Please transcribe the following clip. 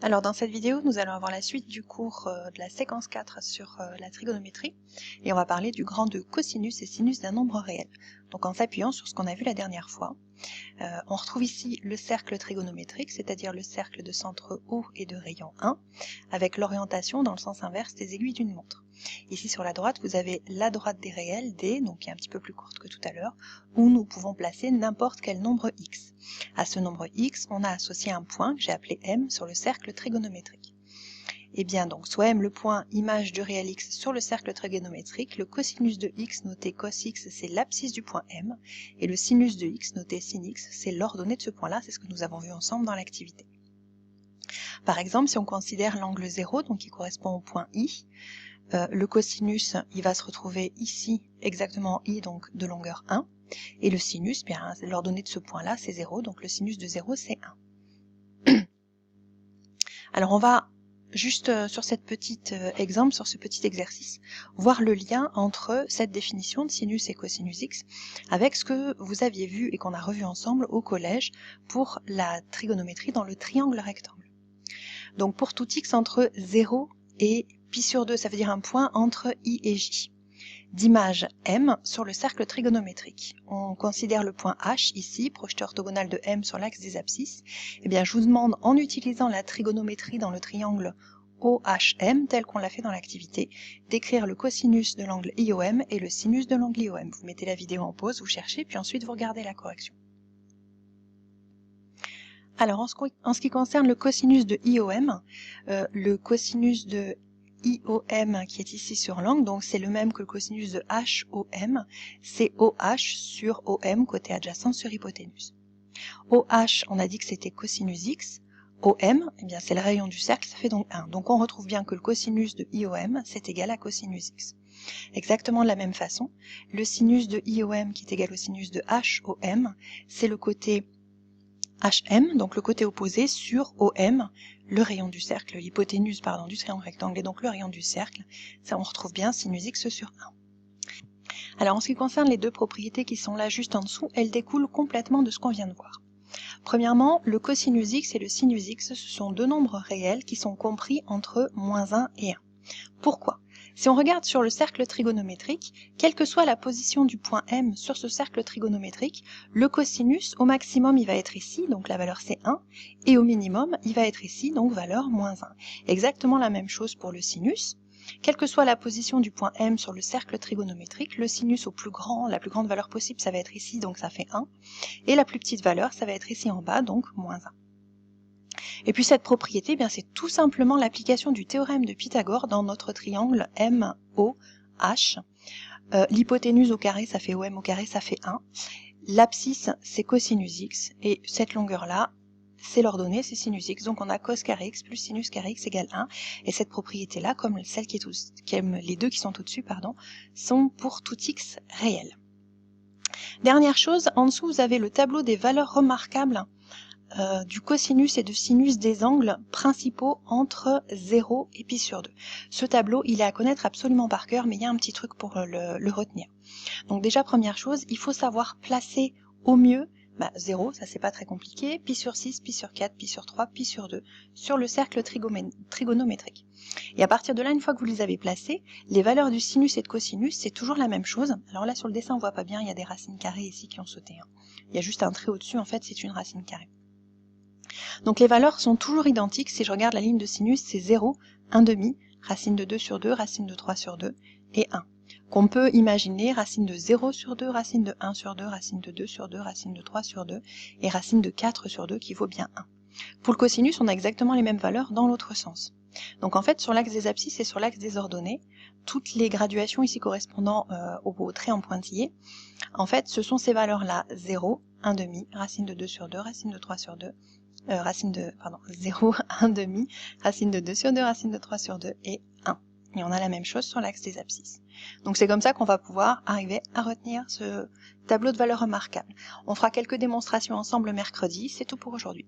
Alors dans cette vidéo, nous allons avoir la suite du cours de la séquence 4 sur la trigonométrie et on va parler du grand de cosinus et sinus d'un nombre réel. Donc en s'appuyant sur ce qu'on a vu la dernière fois, on retrouve ici le cercle trigonométrique, c'est-à-dire le cercle de centre O et de rayon 1, avec l'orientation dans le sens inverse des aiguilles d'une montre. Ici sur la droite, vous avez la droite des réels, D, donc qui est un petit peu plus courte que tout à l'heure, où nous pouvons placer n'importe quel nombre x. À ce nombre x, on a associé un point que j'ai appelé M sur le cercle trigonométrique. Et bien donc, soit M le point image du réel x sur le cercle trigonométrique, le cosinus de x noté cos x c'est l'abscisse du point M, et le sinus de x noté sin x c'est l'ordonnée de ce point-là, c'est ce que nous avons vu ensemble dans l'activité. Par exemple, si on considère l'angle 0, donc qui correspond au point I, le cosinus il va se retrouver ici exactement I, donc de longueur 1, et le sinus, bien l'ordonnée de ce point-là c'est 0, donc le sinus de 0 c'est 1. Alors on va juste sur cette petite exemple, sur ce petit exercice, voir le lien entre cette définition de sinus et cosinus x avec ce que vous aviez vu et qu'on a revu ensemble au collège pour la trigonométrie dans le triangle rectangle. Donc pour tout x entre 0 et pi sur 2, ça veut dire un point entre i et j, d'image M sur le cercle trigonométrique. On considère le point H ici, projeté orthogonal de M sur l'axe des abscisses. Eh bien, je vous demande, en utilisant la trigonométrie dans le triangle OHM, tel qu'on l'a fait dans l'activité, d'écrire le cosinus de l'angle IOM et le sinus de l'angle IOM. Vous mettez la vidéo en pause, vous cherchez, puis ensuite vous regardez la correction. Alors, en ce qui concerne le cosinus de IOM, le cosinus de IOM qui est ici sur l'angle, donc c'est le même que le cosinus de HOM, c'est OH sur OM côté adjacent sur hypoténuse. OH, on a dit que c'était cosinus X, OM, eh bien c'est le rayon du cercle, ça fait donc 1. Donc on retrouve bien que le cosinus de IOM, c'est égal à cosinus X. Exactement de la même façon, le sinus de IOM qui est égal au sinus de HOM, c'est le côté HM, donc le côté opposé sur OM, le rayon du cercle, l'hypoténuse du triangle rectangle et donc le rayon du cercle, ça on retrouve bien sinus x sur 1. Alors en ce qui concerne les deux propriétés qui sont là juste en dessous, elles découlent complètement de ce qu'on vient de voir. Premièrement, le cosinus x et le sinus x, ce sont deux nombres réels qui sont compris entre -1 et 1. Pourquoi ? Si on regarde sur le cercle trigonométrique, quelle que soit la position du point M sur ce cercle trigonométrique, le cosinus, au maximum, il va être ici, donc la valeur c'est 1, et au minimum, il va être ici, donc valeur -1. Exactement la même chose pour le sinus. Quelle que soit la position du point M sur le cercle trigonométrique, le sinus la plus grande valeur possible, ça va être ici, donc ça fait 1, et la plus petite valeur, ça va être ici en bas, donc -1. Et puis cette propriété, bien c'est tout simplement l'application du théorème de Pythagore dans notre triangle MOH. L'hypoténuse au carré, ça fait OM au carré, ça fait 1. L'abscisse, c'est cosinus x, et cette longueur-là, c'est l'ordonnée, c'est sinus x. Donc on a cos carré x plus sinus carré x égale 1. Et cette propriété-là, comme celle les deux qui sont au-dessus, sont pour tout x réel. Dernière chose, en dessous, vous avez le tableau des valeurs remarquables du cosinus et de sinus des angles principaux entre 0 et pi sur 2. Ce tableau, il est à connaître absolument par cœur, mais il y a un petit truc pour le retenir. Donc déjà, première chose, il faut savoir placer au mieux 0, ça c'est pas très compliqué, pi sur 6, pi sur 4, pi sur 3, pi sur 2, sur le cercle trigonométrique. Et à partir de là, une fois que vous les avez placés, les valeurs du sinus et de cosinus, c'est toujours la même chose. Alors là, sur le dessin, on voit pas bien, il y a des racines carrées ici qui ont sauté. Il y a juste un trait au-dessus, en fait, c'est une racine carrée. Donc les valeurs sont toujours identiques. Si je regarde la ligne de sinus, c'est 0, 1/2, racine de 2 sur 2, racine de 3 sur 2 et 1. Qu'on peut imaginer racine de 0 sur 2, racine de 1 sur 2, racine de 2 sur 2, racine de 3 sur 2 et racine de 4 sur 2 qui vaut bien 1. Pour le cosinus, on a exactement les mêmes valeurs dans l'autre sens. Donc en fait, sur l'axe des abscisses et sur l'axe des ordonnées, toutes les graduations ici correspondant au trait en pointillé, en fait, ce sont ces valeurs-là, 0, 1/2, racine de 2 sur 2, racine de 3 sur 2, 0, 1/2, racine de 2 sur 2, racine de 3 sur 2 et 1. Et on a la même chose sur l'axe des abscisses. Donc c'est comme ça qu'on va pouvoir arriver à retenir ce tableau de valeurs remarquables. On fera quelques démonstrations ensemble mercredi, c'est tout pour aujourd'hui.